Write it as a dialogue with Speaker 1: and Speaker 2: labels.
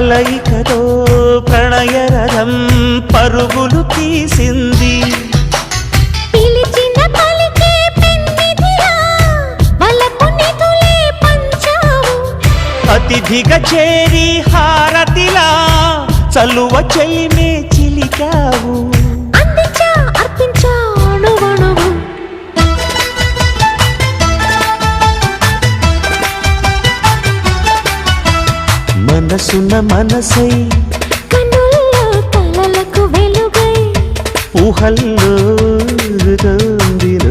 Speaker 1: కలయికతో ప్రణయరథం పరుగులు తీసింది.
Speaker 2: పిలిచిన పలికే పెన్నిధిలా వలపు నిధులే పంచావు.
Speaker 1: అతిథిగా చేరి హారతిలా చలువ చెయ్యినే చిలికావు.
Speaker 2: అందించా అర్పించా అణువణువు.
Speaker 1: మనసున్న మనసై
Speaker 2: కన్నుల్లో కలలకు వెలుగై
Speaker 1: ఊహల్లో తొందిన